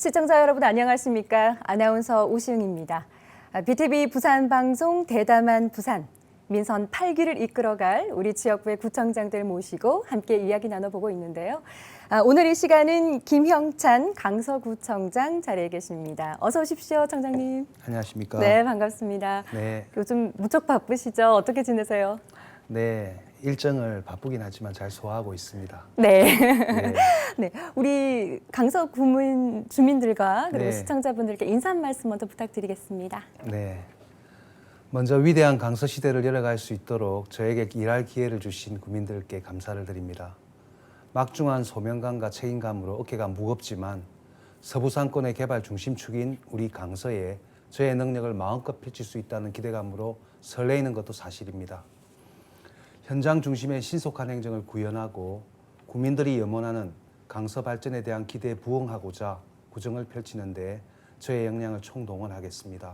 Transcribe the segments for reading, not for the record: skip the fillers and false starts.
시청자 여러분 안녕하십니까? 아나운서 오시영입니다. BTV 부산방송 대담한 부산, 민선 8기를 이끌어갈 우리 지역구의 구청장들 모시고 함께 이야기 나눠보고 있는데요. 오늘 이 시간은 김형찬 강서구청장 자리에 계십니다. 어서 오십시오, 청장님. 안녕하십니까? 네, 반갑습니다. 네. 요즘 무척 바쁘시죠? 어떻게 지내세요? 네, 일정을 바쁘긴 하지만 잘 소화하고 있습니다. 네. 네. 네, 우리 강서 구민 주민들과 그리고 네. 시청자분들께 인사 한 말씀 먼저 부탁드리겠습니다. 네. 먼저 위대한 강서 시대를 열어갈 수 있도록 저에게 일할 기회를 주신 국민들께 감사를 드립니다. 막중한 소명감과 책임감으로 어깨가 무겁지만 서부상권의 개발 중심축인 우리 강서에 저의 능력을 마음껏 펼칠 수 있다는 기대감으로 설레이는 것도 사실입니다. 현장 중심의 신속한 행정을 구현하고 국민들이 염원하는 강서 발전에 대한 기대에 부응하고자 구정을 펼치는 데 저의 역량을 총동원하겠습니다.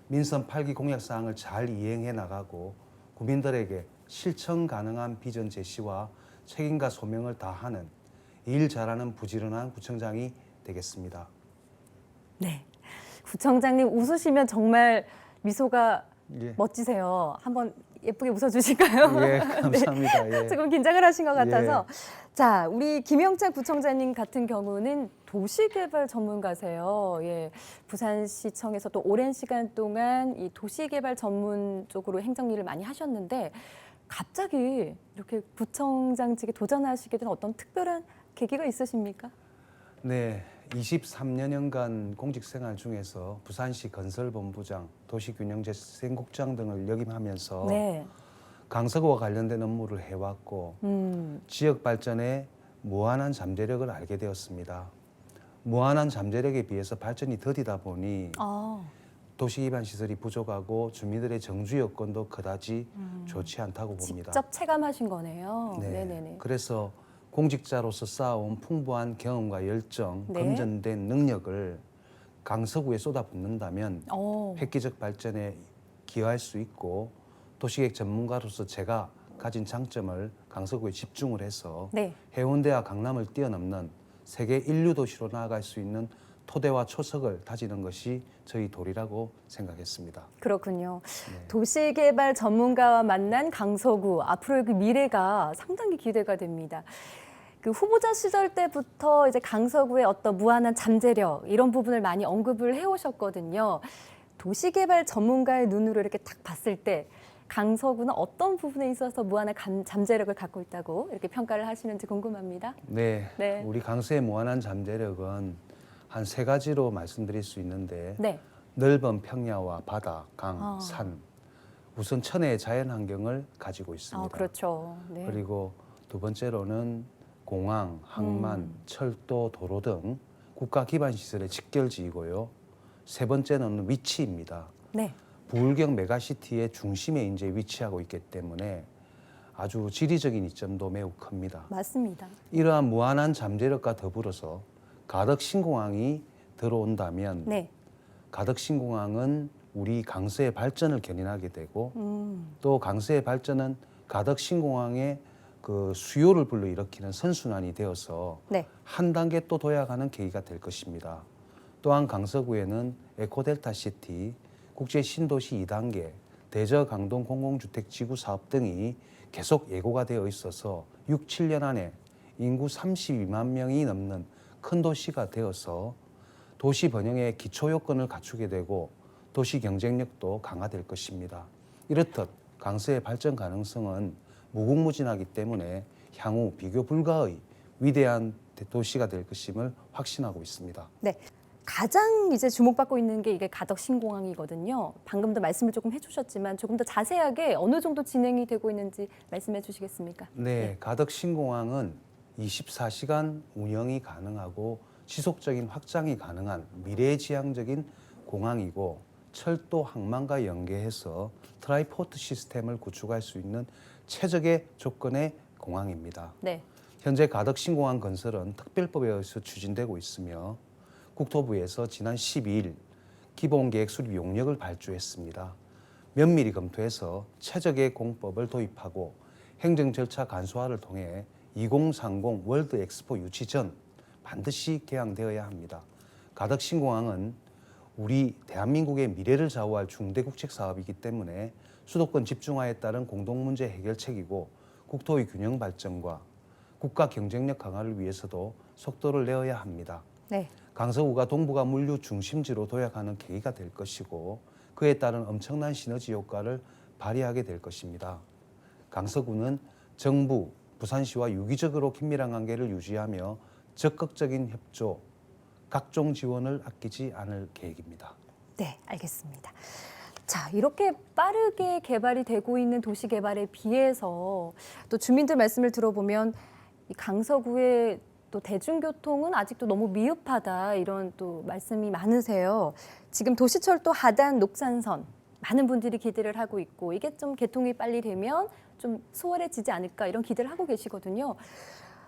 민선 8기 공약사항을 잘 이행해 나가고 국민들에게 실천 가능한 비전 제시와 책임과 소명을 다하는 일 잘하는 부지런한 구청장이 되겠습니다. 네, 구청장님 웃으시면 정말 미소가 예. 멋지세요. 한번 예쁘게 웃어주실까요? 예, 감사합니다. 네. 예. 조금 긴장을 하신 것 같아서. 자, 우리 김영찬 구청장님 같은 경우는 도시개발 전문가세요. 예, 부산시청에서 또 오랜 시간 동안 이 도시개발 전문 쪽으로 행정 일을 많이 하셨는데 갑자기 이렇게 구청장직에 도전하시게 된 어떤 특별한 계기가 있으십니까? 네, 23년여간 공직 생활 중에서 부산시 건설본부장, 도시균형재생국장 등을 역임하면서 네. 강서구와 관련된 업무를 해왔고 지역 발전에 무한한 잠재력을 알게 되었습니다. 무한한 잠재력에 비해서 발전이 더디다 보니 도시 기반 시설이 부족하고 주민들의 정주 여건도 그다지 좋지 않다고 봅니다. 직접 체감하신 거네요. 네. 네네네. 그래서 공직자로서 쌓아온 풍부한 경험과 열정, 네. 검증된 능력을 강서구에 쏟아붓는다면 획기적 발전에 기여할 수 있고 도시계획 전문가로서 제가 가진 장점을 강서구에 집중을 해서 네. 해운대와 강남을 뛰어넘는 세계 인류 도시로 나아갈 수 있는 토대와 초석을 다지는 것이 저희 도리라고 생각했습니다. 그렇군요. 네. 도시개발 전문가와 만난 강서구, 앞으로의 그 미래가 상당히 기대가 됩니다. 그 후보자 시절 때부터 이제 강서구의 어떤 무한한 잠재력 이런 부분을 많이 언급을 해오셨거든요. 도시개발 전문가의 눈으로 이렇게 딱 봤을 때 강서구는 어떤 부분에 있어서 무한한 잠재력을 갖고 있다고 이렇게 평가를 하시는지 궁금합니다. 네, 네. 우리 강서의 무한한 잠재력은 한 세 가지로 말씀드릴 수 있는데 네. 넓은 평야와 바다, 강, 산, 우선 천혜의 자연 환경을 가지고 있습니다. 그렇죠. 네. 그리고 두 번째로는 공항, 항만, 철도, 도로 등 국가 기반 시설의 직결지이고요. 세 번째는 위치입니다. 네. 부울경 메가시티의 중심에 이제 위치하고 있기 때문에 아주 지리적인 이점도 매우 큽니다. 맞습니다. 이러한 무한한 잠재력과 더불어서 가덕 신공항이 들어온다면 네. 가덕 신공항은 우리 강서의 발전을 견인하게 되고 또 강서의 발전은 가덕 신공항의 그 수요를 불러일으키는 선순환이 되어서 네. 한 단계 또 도약하는 계기가 될 것입니다. 또한 강서구에는 에코델타시티, 국제 신도시 2단계, 대저 강동 공공주택 지구 사업 등이 계속 예고가 되어 있어서 6, 7년 안에 인구 32만 명이 넘는 큰 도시가 되어서 도시 번영의 기초 요건을 갖추게 되고 도시 경쟁력도 강화될 것입니다. 이렇듯 강서의 발전 가능성은 무궁무진하기 때문에 향후 비교 불가의 위대한 도시가 될 것임을 확신하고 있습니다. 네. 가장 이제 주목받고 있는 게 이게 가덕 신공항이거든요. 방금도 말씀을 조금 해주셨지만 조금 더 자세하게 어느 정도 진행이 되고 있는지 말씀해 주시겠습니까? 네, 가덕 신공항은 24시간 운영이 가능하고 지속적인 확장이 가능한 미래지향적인 공항이고 철도 항만과 연계해서 트라이포트 시스템을 구축할 수 있는 최적의 조건의 공항입니다. 네. 현재 가덕 신공항 건설은 특별법에 의해서 추진되고 있으며 국토부에서 지난 12일 기본계획 수립 용역을 발주했습니다. 면밀히 검토해서 최적의 공법을 도입하고 행정 절차 간소화를 통해 2030 월드 엑스포 유치 전 반드시 개항되어야 합니다. 가덕신공항은 우리 대한민국의 미래를 좌우할 중대 국책 사업이기 때문에 수도권 집중화에 따른 공동문제 해결책이고 국토의 균형 발전과 국가 경쟁력 강화를 위해서도 속도를 내어야 합니다. 네. 강서구가 동북아 물류 중심지로 도약하는 계기가 될 것이고 그에 따른 엄청난 시너지 효과를 발휘하게 될 것입니다. 강서구는 정부, 부산시와 유기적으로 긴밀한 관계를 유지하며 적극적인 협조, 각종 지원을 아끼지 않을 계획입니다. 네, 알겠습니다. 자, 이렇게 빠르게 개발이 되고 있는 도시 개발에 비해서 또 주민들 말씀을 들어보면 이 강서구의 또 대중교통은 아직도 너무 미흡하다 이런 또 말씀이 많으세요. 지금 도시철도 하단 녹산선 많은 분들이 기대를 하고 있고 이게 좀 개통이 빨리 되면 좀 수월해지지 않을까 이런 기대를 하고 계시거든요.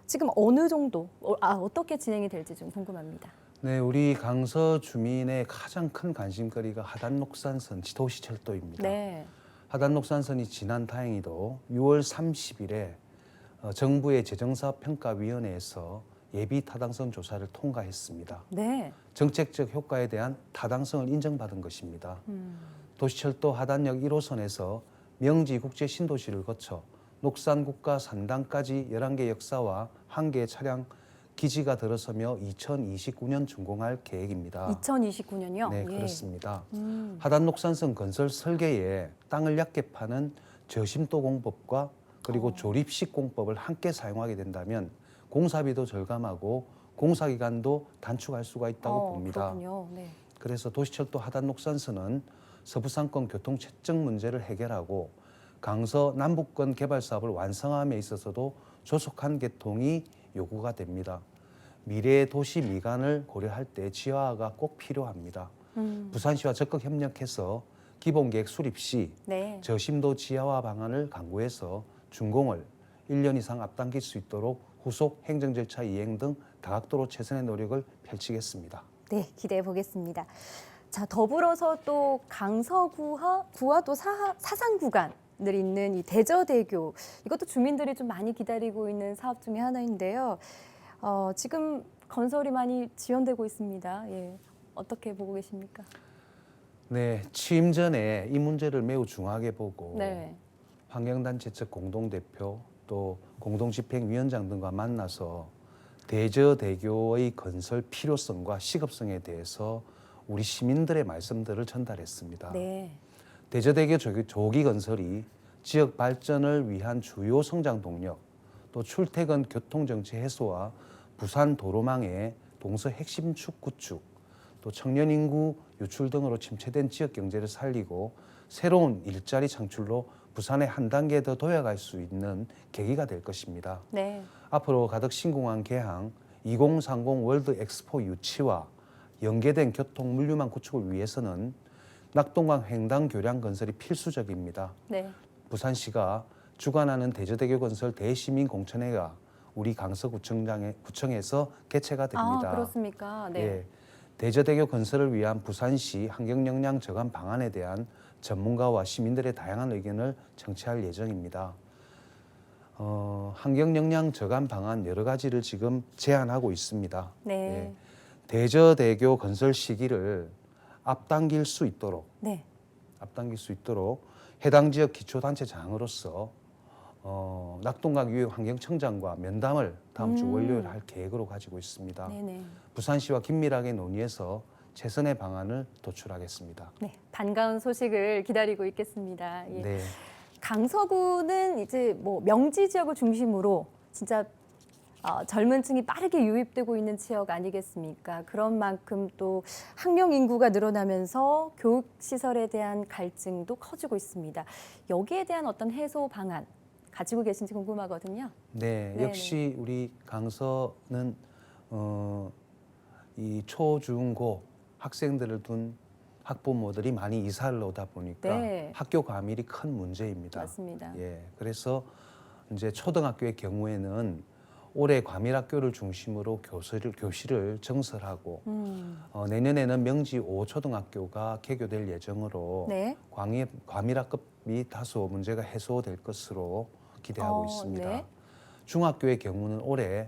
지금 어느 정도, 어떻게 진행이 될지 좀 궁금합니다. 네, 우리 강서 주민의 가장 큰 관심거리가 하단 녹산선 도시철도입니다. 네. 하단 녹산선이 지난 다행히도 6월 30일에 정부의 재정사업평가위원회에서 예비 타당성 조사를 통과했습니다. 네. 정책적 효과에 대한 타당성을 인정받은 것입니다. 도시철도 하단역 1호선에서 명지 국제 신도시를 거쳐 녹산 국가 산당까지 11개 역사와 1개의 차량 기지가 들어서며 2029년 준공할 계획입니다. 2029년요? 네, 예. 그렇습니다. 하단 녹산선 건설 설계에 땅을 얕게 파는 저심도 공법과 그리고 조립식 공법을 함께 사용하게 된다면 공사비도 절감하고 공사 기간도 단축할 수가 있다고 봅니다. 그렇군요. 네. 그래서 도시철도 하단 녹산선은 서부상권 교통 체증 문제를 해결하고 강서 남북권 개발 사업을 완성함에 있어서도 조속한 개통이 요구가 됩니다. 미래의 도시 미관을 고려할 때 지하화가 꼭 필요합니다. 부산시와 적극 협력해서 기본계획 수립 시 네. 저심도 지하화 방안을 강구해서 준공을 1년 이상 앞당길 수 있도록 후속 행정 절차 이행 등 다각도로 최선의 노력을 펼치겠습니다. 네, 기대해 보겠습니다. 자, 더불어서 또 강서구와 또 사상 구간을 잇는 이 대저대교 이것도 주민들이 좀 많이 기다리고 있는 사업 중에 하나인데요. 지금 건설이 많이 지연되고 있습니다. 예, 어떻게 보고 계십니까? 네, 취임 전에 이 문제를 매우 중하게 보고 네. 환경단체 측 공동대표 또 공동집행위원장 등과 만나서 대저대교의 건설 필요성과 시급성에 대해서 우리 시민들의 말씀들을 전달했습니다. 네. 대저대교 조기 건설이 지역 발전을 위한 주요 성장 동력, 또 출퇴근 교통정체 해소와 부산 도로망의 동서 핵심 축 구축, 또 청년 인구 유출 등으로 침체된 지역 경제를 살리고 새로운 일자리 창출로 부산에 한 단계 더 도약할 수 있는 계기가 될 것입니다. 네. 앞으로 가덕 신공항 개항, 2030 월드 엑스포 유치와 연계된 교통 물류망 구축을 위해서는 낙동강 횡단 교량 건설이 필수적입니다. 네. 부산시가 주관하는 대저대교 건설 대시민 공천회가 우리 강서구청에서 개최가 됩니다. 아, 그렇습니까? 네. 예, 대저대교 건설을 위한 부산시 환경역량 저감 방안에 대한 전문가와 시민들의 다양한 의견을 청취할 예정입니다. 환경역량 저감 방안 여러 가지를 지금 제안하고 있습니다. 네. 예, 대저대교 건설 시기를 앞당길 수 있도록 해당 지역 기초단체장으로서 낙동강 유해 환경청장과 면담을 다음 주 월요일 할 계획으로 가지고 있습니다. 네네. 부산시와 긴밀하게 논의해서 최선의 방안을 도출하겠습니다. 네. 반가운 소식을 기다리고 있겠습니다. 예. 네. 강서구는 이제 뭐 명지 지역을 중심으로 진짜 젊은 층이 빠르게 유입되고 있는 지역 아니겠습니까? 그런 만큼 또 학령 인구가 늘어나면서 교육 시설에 대한 갈증도 커지고 있습니다. 여기에 대한 어떤 해소 방안 가지고 계신지 궁금하거든요. 네, 네네. 역시 우리 강서는 이 초, 중, 고 학생들을 둔 학부모들이 많이 이사를 오다 보니까 네. 학교 과밀이 큰 문제입니다. 맞습니다. 예, 그래서 이제 초등학교의 경우에는 올해 과밀학교를 중심으로 교실을 정설하고 내년에는 명지 5초등학교가 개교될 예정으로 네. 과밀학급이 다소 문제가 해소될 것으로 기대하고 있습니다. 네. 중학교의 경우는 올해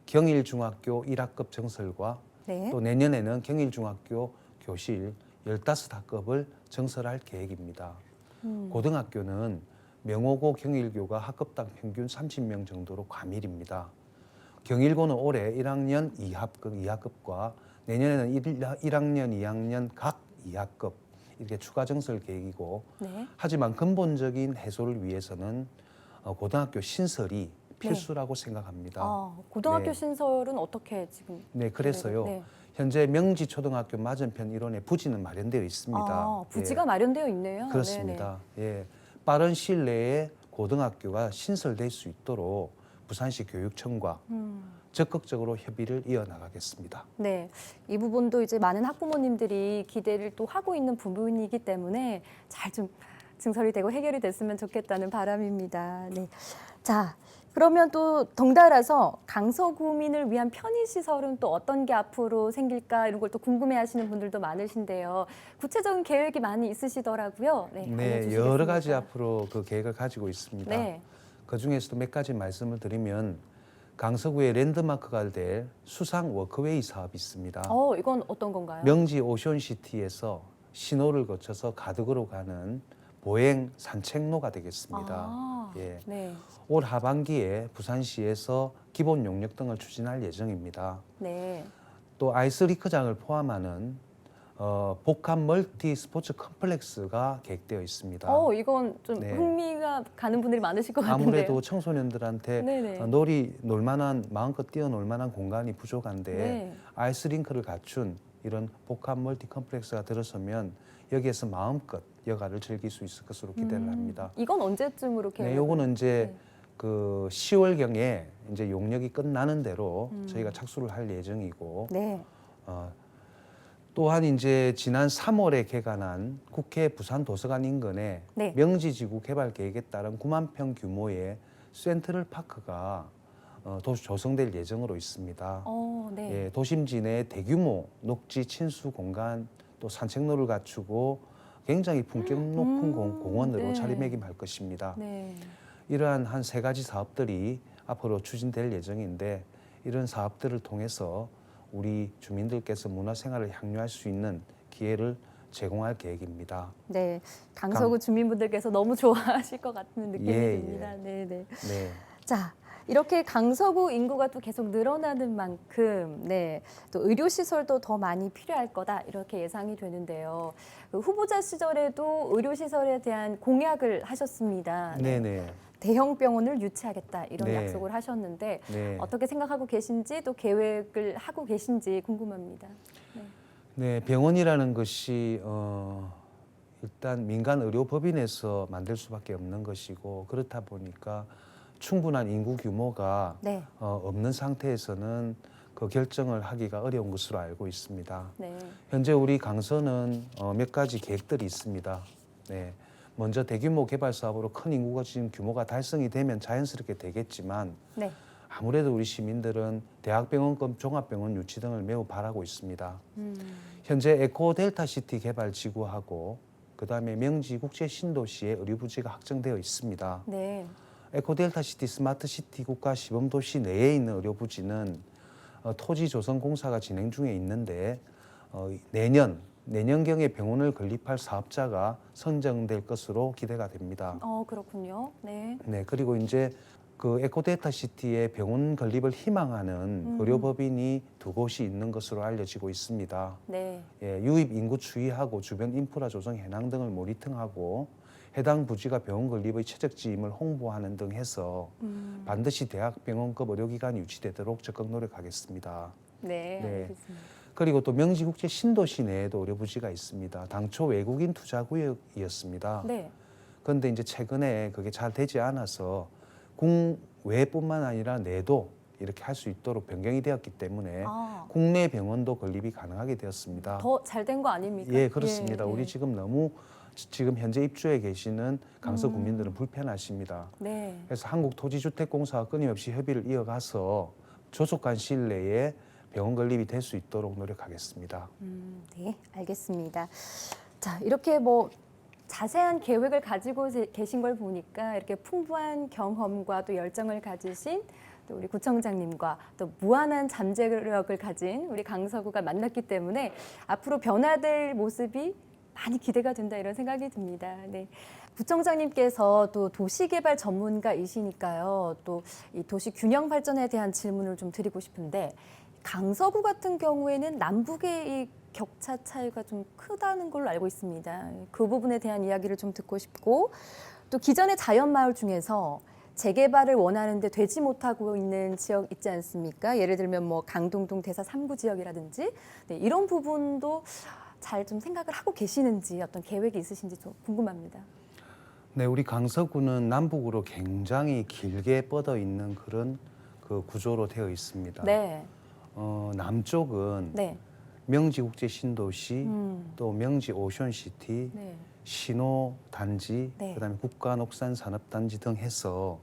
경일중학교 1학급 정설과 네. 또 내년에는 경일중학교 교실 15학급을 증설할 계획입니다. 고등학교는 명호고 경일교가 학급당 평균 30명 정도로 과밀입니다. 경일고는 올해 1학년 2학급과 내년에는 1학년, 2학년 각 2학급 이렇게 추가 증설 계획이고 네. 하지만 근본적인 해소를 위해서는 고등학교 신설이 필수라고 생각합니다. 고등학교 네. 신설은 어떻게 지금? 네, 그래서요. 네. 현재 명지초등학교 맞은편 일원에 부지는 마련되어 있습니다. 부지가 예, 마련되어 있네요. 그렇습니다. 예, 빠른 시일 내에 고등학교가 신설될 수 있도록 부산시 교육청과 적극적으로 협의를 이어나가겠습니다. 네, 이 부분도 이제 많은 학부모님들이 기대를 또 하고 있는 부분이기 때문에 잘 좀 증설이 되고 해결이 됐으면 좋겠다는 바람입니다. 네, 자. 그러면 또 덩달아서 강서구민을 위한 편의시설은 또 어떤 게 앞으로 생길까 이런 걸 또 궁금해하시는 분들도 많으신데요. 구체적인 계획이 많이 있으시더라고요. 네, 네, 알려주시겠습니까? 여러 가지 앞으로 그 계획을 가지고 있습니다. 네. 그 중에서도 몇 가지 말씀을 드리면 강서구의 랜드마크가 될 수상 워크웨이 사업이 있습니다. 이건 어떤 건가요? 명지 오션시티에서 신호를 거쳐서 가덕으로 가는 보행 산책로가 되겠습니다. 예. 네. 올 하반기에 부산시에서 기본 용역 등을 추진할 예정입니다. 네. 또 아이스리크장을 포함하는 복합 멀티 스포츠 컴플렉스가 계획되어 있습니다. 이건 좀 네. 흥미가 가는 분들이 많으실 것 같은데요. 아무래도 청소년들한테 네네. 놀만한 마음껏 뛰어놀 만한 공간이 부족한데 네. 아이스링크를 갖춘 이런 복합 멀티 컴플렉스가 들어서면 여기에서 마음껏 여가를 즐길 수 있을 것으로 기대를 합니다. 이건 언제쯤으로 네, 요거는 이제 네. 그 10월경에 이제 용역이 끝나는 대로 저희가 착수를 할 예정이고 네. 또한 이제 지난 3월에 개관한 국회 부산도서관 인근에 네. 명지지구 개발 계획에 따른 9만 평 규모의 센트럴 파크가 조성될 예정으로 있습니다. 네. 예, 도심지 내 대규모 녹지 친수 공간 또 산책로를 갖추고 굉장히 품격 높은 공원으로 네. 자리매김할 것입니다. 네. 이러한 한 세 가지 사업들이 앞으로 추진될 예정인데 이런 사업들을 통해서 우리 주민들께서 문화생활을 향유할 수 있는 기회를 제공할 계획입니다. 네. 강서구 주민분들께서 너무 좋아하실 것 같은 느낌이 예, 듭니다. 네, 네. 네. 자, 이렇게 강서구 인구가 또 계속 늘어나는 만큼 또 의료 시설도 더 많이 필요할 거다 이렇게 예상이 되는데요. 그 후보자 시절에도 의료 시설에 대한 공약을 하셨습니다. 네, 네. 대형 병원을 유치하겠다 이런 네. 약속을 하셨는데 네. 어떻게 생각하고 계신지 또 계획을 하고 계신지 궁금합니다. 네, 병원이라는 것이 일단 민간 의료법인에서 만들 수밖에 없는 것이고 그렇다 보니까 충분한 인구 규모가 네. 없는 상태에서는 그 결정을 하기가 어려운 것으로 알고 있습니다. 네. 현재 우리 강서는 몇 가지 계획들이 있습니다. 네. 먼저 대규모 개발 사업으로 큰 인구가 지금 규모가 달성이 되면 자연스럽게 되겠지만 네. 아무래도 우리 시민들은 대학병원급 종합병원 유치 등을 매우 바라고 있습니다. 현재 에코 델타 시티 개발 지구하고 그다음에 명지 국제 신도시의 의료부지가 확정되어 있습니다. 네. 에코 델타 시티 스마트 시티 국가 시범 도시 내에 있는 의료부지는 토지 조성 공사가 진행 중에 있는데 내년경에 병원을 건립할 사업자가 선정될 것으로 기대가 됩니다. 그렇군요. 네. 네, 그리고 이제 그 에코데이터 시티의 병원 건립을 희망하는 의료법인이 2곳이 있는 것으로 알려지고 있습니다. 네. 예, 유입 인구 추이하고 주변 인프라 조성 현황 등을 모니터하고 해당 부지가 병원 건립의 최적지임을 홍보하는 등 해서 반드시 대학병원급 의료기관이 유치되도록 적극 노력하겠습니다. 네. 네. 알겠습니다. 그리고 또 명지국제 신도시 내에도 의료부지가 있습니다. 당초 외국인 투자구역이었습니다. 네. 그런데 이제 최근에 그게 잘 되지 않아서 국외뿐만 아니라 내도 이렇게 할 수 있도록 변경이 되었기 때문에 국내 병원도 건립이 가능하게 되었습니다. 더 잘 된 거 아닙니까? 예, 그렇습니다. 예, 우리 지금 현재 입주해 계시는 강서 구민들은 불편하십니다. 네. 그래서 한국토지주택공사와 끊임없이 협의를 이어가서 조속한 시일 내에 병원 건립이 될 수 있도록 노력하겠습니다. 네, 알겠습니다. 자, 이렇게 뭐 자세한 계획을 가지고 계신 걸 보니까 이렇게 풍부한 경험과 또 열정을 가지신 또 우리 구청장님과 또 무한한 잠재력을 가진 우리 강서구가 만났기 때문에 앞으로 변화될 모습이 많이 기대가 된다 이런 생각이 듭니다. 네. 구청장님께서 또 도시개발 전문가이시니까요. 또 이 도시 균형 발전에 대한 질문을 좀 드리고 싶은데 강서구 같은 경우에는 남북의 이 격차 차이가 좀 크다는 걸로 알고 있습니다. 그 부분에 대한 이야기를 좀 듣고 싶고 또 기존의 자연마을 중에서 재개발을 원하는데 되지 못하고 있는 지역 있지 않습니까? 예를 들면 뭐 강동동 대사 3구 지역이라든지 네, 이런 부분도 잘 좀 생각을 하고 계시는지 어떤 계획이 있으신지 좀 궁금합니다. 네, 우리 강서구는 남북으로 굉장히 길게 뻗어 있는 그런 그 구조로 되어 있습니다. 네, 남쪽은 네, 명지국제신도시, 또 명지오션시티, 네, 신호단지, 네. 그다음에 국가녹산산업단지 등 해서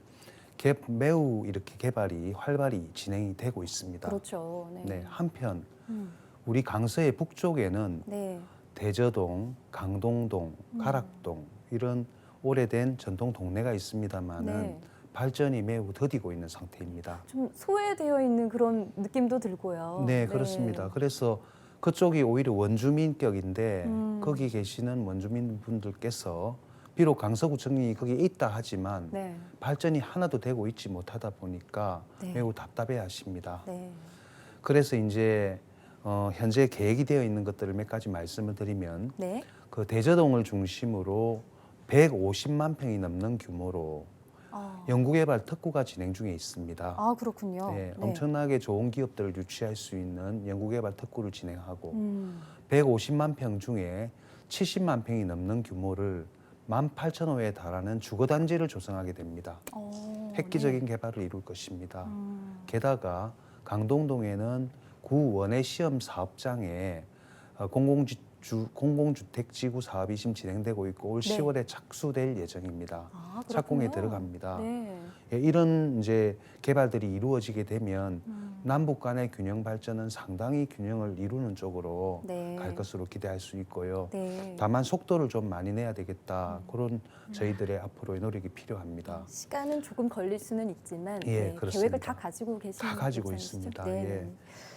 매우 이렇게 개발이 활발히 진행이 되고 있습니다. 그렇죠. 네, 네, 한편 음, 우리 강서의 북쪽에는 네, 대저동, 강동동, 가락동 이런 오래된 전통 동네가 있습니다만은 네. 발전이 매우 더디고 있는 상태입니다. 좀 소외되어 있는 그런 느낌도 들고요. 네, 그렇습니다. 그래서 그쪽이 오히려 원주민격인데 음. 거기 계시는 원주민 분들께서 비록 강서구청이 거기에 있다 하지만 네, 발전이 하나도 되고 있지 못하다 보니까 네. 매우 답답해 하십니다. 네, 그래서 이제 현재 계획이 되어 있는 것들을 몇 가지 말씀을 드리면 네, 그 대저동을 중심으로 150만 평이 넘는 규모로 연구개발 특구가 진행 중에 있습니다. 아 그렇군요. 네, 엄청나게 좋은 기업들을 유치할 수 있는 연구개발 특구를 진행하고 음. 150만 평 중에 70만 평이 넘는 규모를 18,000호에 달하는 주거단지를 조성하게 됩니다. 획기적인 개발을 이룰 것입니다. 게다가 강동동에는 구 원예 시험 사업장에 공공주택지구 사업이 지금 진행되고 있고 올 네. 10월에 착수될 예정입니다. 아, 착공에 그렇군요. 들어갑니다. 네. 예, 이런 이제 개발들이 이루어지게 되면 남북 간의 균형 발전은 상당히 균형을 이루는 쪽으로 네. 갈 것으로 기대할 수 있고요. 네. 다만 속도를 좀 많이 내야 되겠다. 그런 저희들의 앞으로의 노력이 필요합니다. 시간은 조금 걸릴 수는 있지만 예, 네, 그렇습니다. 계획을 다 가지고 계시는 다 가지고 거지 않으시죠? 있습니다. 네. 예.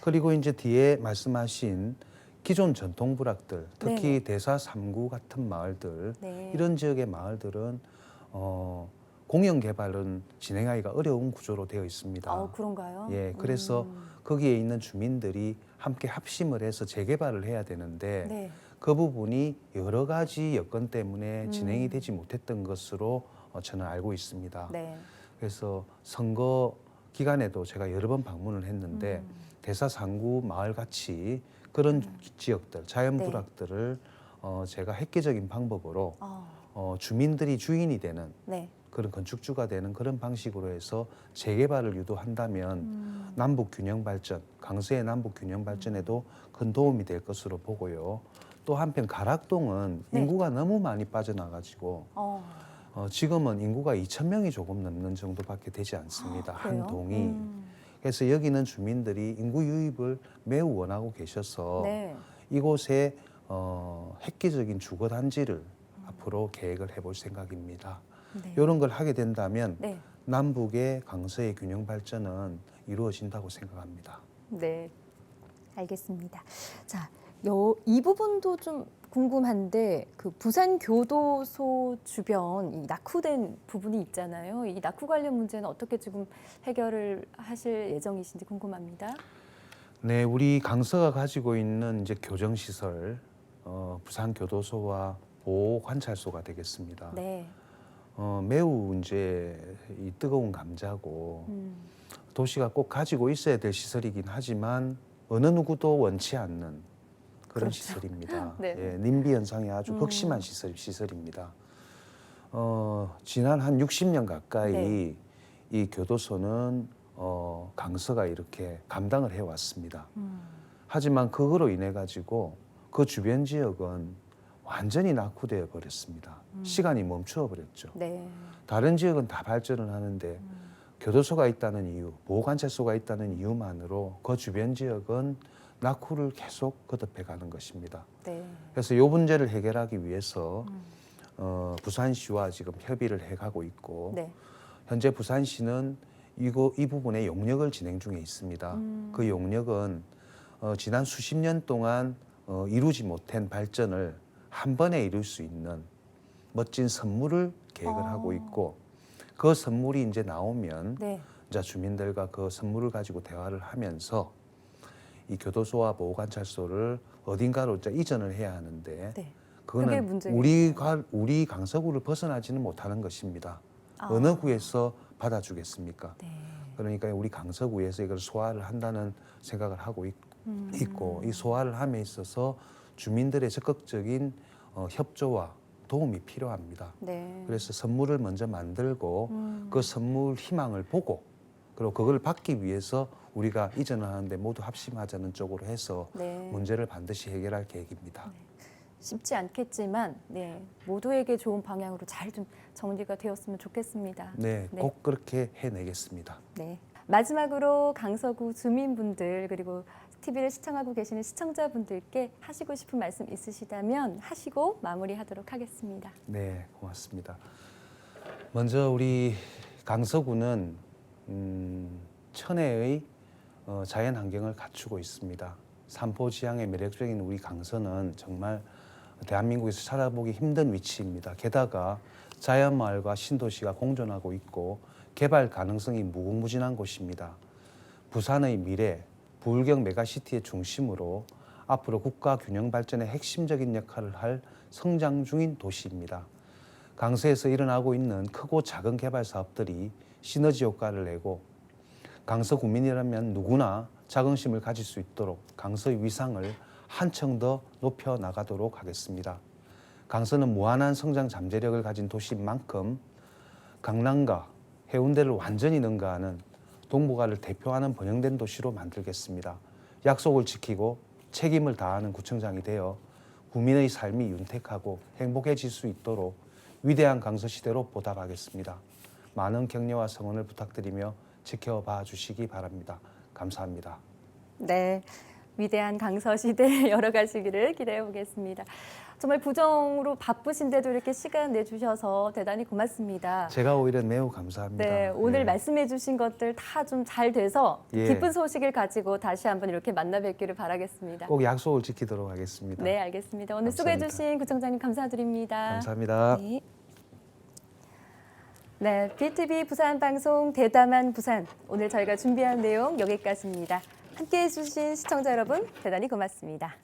그리고 이제 뒤에 말씀하신 기존 전통 부락들, 특히 네네. 대사 3구 같은 마을들, 네. 이런 지역의 마을들은 공영 개발은 진행하기가 어려운 구조로 되어 있습니다. 그런가요? 예, 그래서 거기에 있는 주민들이 함께 합심을 해서 재개발을 해야 되는데 네. 그 부분이 여러 가지 여건 때문에 진행이 되지 못했던 것으로 저는 알고 있습니다. 네. 그래서 선거 기간에도 제가 여러 번 방문을 했는데 대사 3구 마을 같이 그런 지역들, 자연부락들을 제가 획기적인 방법으로 주민들이 주인이 되는 네. 그런 건축주가 되는 그런 방식으로 해서 재개발을 유도한다면 남북 균형 발전, 강서의 남북 균형 발전에도 큰 도움이 될 것으로 보고요. 또 한편 가락동은 네. 인구가 너무 많이 빠져나가지고 지금은 인구가 2,000명이 조금 넘는 정도밖에 되지 않습니다. 그래요? 한 동이. 그래서 여기는 주민들이 인구 유입을 매우 원하고 계셔서 네. 이곳에 획기적인 주거 단지를 앞으로 계획을 해볼 생각입니다. 네. 이런 걸 하게 된다면 네. 남북의 강서의 균형 발전은 이루어진다고 생각합니다. 네. 알겠습니다. 자, 이 부분도 좀 궁금한데 그 부산 교도소 주변 이 낙후된 부분이 있잖아요. 이 낙후 관련 문제는 어떻게 지금 해결을 하실 예정이신지 궁금합니다. 네, 우리 강서가 가지고 있는 이제 교정 시설, 부산 교도소와 보호 관찰소가 되겠습니다. 네. 매우 이제 이 뜨거운 감자고 도시가 꼭 가지고 있어야 될 시설이긴 하지만 어느 누구도 원치 않는 그런 그렇죠. 시설입니다. 네. 예, 님비 현상이 아주 극심한 시설입니다. 지난 한 60년 가까이 네. 이 교도소는 강서가 이렇게 감당을 해왔습니다. 하지만 그거로 인해 가지고 그 주변 지역은 완전히 낙후되어 버렸습니다. 시간이 멈추어 버렸죠. 네. 다른 지역은 다 발전을 하는데 교도소가 있다는 이유, 보호관찰소가 있다는 이유만으로 그 주변 지역은 낙후를 계속 거듭해 가는 것입니다. 네. 그래서 이 문제를 해결하기 위해서 부산시와 지금 협의를 해가고 있고 네. 현재 부산시는 이 부분에 용역을 진행 중에 있습니다. 그 용역은 지난 수십 년 동안 이루지 못한 발전을 한 번에 이룰 수 있는 멋진 선물을 계획을 하고 있고 그 선물이 이제 나오면 네. 이제 주민들과 그 선물을 가지고 대화를 하면서 이 교도소와 보호관찰소를 어딘가로 이제 이전을 해야 하는데 네. 그게 그거는 문제겠네요. 우리 강서구를 벗어나지는 못하는 것입니다. 아. 어느 구에서 받아주겠습니까? 네. 그러니까 우리 강서구에서 이걸 소화를 한다는 생각을 하고 있고 이 소화를 함에 있어서 주민들의 적극적인 협조와 도움이 필요합니다. 네. 그래서 선물을 먼저 만들고 그 선물 희망을 보고 그리고 그걸 받기 위해서 우리가 이전을 하는데 모두 합심하자는 쪽으로 해서 네. 문제를 반드시 해결할 계획입니다. 쉽지 않겠지만 네. 모두에게 좋은 방향으로 잘 좀 정리가 되었으면 좋겠습니다. 네, 네. 꼭 그렇게 해내겠습니다. 네. 마지막으로 강서구 주민분들 그리고 TV를 시청하고 계시는 시청자분들께 하시고 싶은 말씀 있으시다면 하시고 마무리하도록 하겠습니다. 네, 고맙습니다. 먼저 우리 강서구는 천혜의 자연 환경을 갖추고 있습니다. 삼포지향의 매력적인 우리 강서는 정말 대한민국에서 찾아보기 힘든 위치입니다. 게다가 자연마을과 신도시가 공존하고 있고 개발 가능성이 무궁무진한 곳입니다. 부산의 미래, 부울경 메가시티의 중심으로 앞으로 국가 균형 발전의 핵심적인 역할을 할 성장 중인 도시입니다. 강서에서 일어나고 있는 크고 작은 개발 사업들이 시너지 효과를 내고 강서 구민이라면 누구나 자긍심을 가질 수 있도록 강서의 위상을 한층 더 높여 나가도록 하겠습니다. 강서는 무한한 성장 잠재력을 가진 도시인 만큼 강남과 해운대를 완전히 능가하는 동북아를 대표하는 번영된 도시로 만들겠습니다. 약속을 지키고 책임을 다하는 구청장이 되어 구민의 삶이 윤택하고 행복해질 수 있도록 위대한 강서시대로 보답하겠습니다. 많은 격려와 성원을 부탁드리며 지켜봐 주시기 바랍니다. 감사합니다. 네. 위대한 강서시대 열어가시기를 기대해 보겠습니다. 정말 부정으로 바쁘신데도 이렇게 시간 내주셔서 대단히 고맙습니다. 제가 오히려 매우 감사합니다. 네, 오늘 예. 말씀해 주신 것들 다 좀 잘 돼서 예. 기쁜 소식을 가지고 다시 한번 이렇게 만나 뵙기를 바라겠습니다. 꼭 약속을 지키도록 하겠습니다. 네, 알겠습니다. 오늘 감사합니다. 수고해 주신 구청장님 감사드립니다. 감사합니다. 네. 네, BTV 부산 방송 대담한 부산. 오늘 저희가 준비한 내용 여기까지입니다. 함께해 주신 시청자 여러분 대단히 고맙습니다.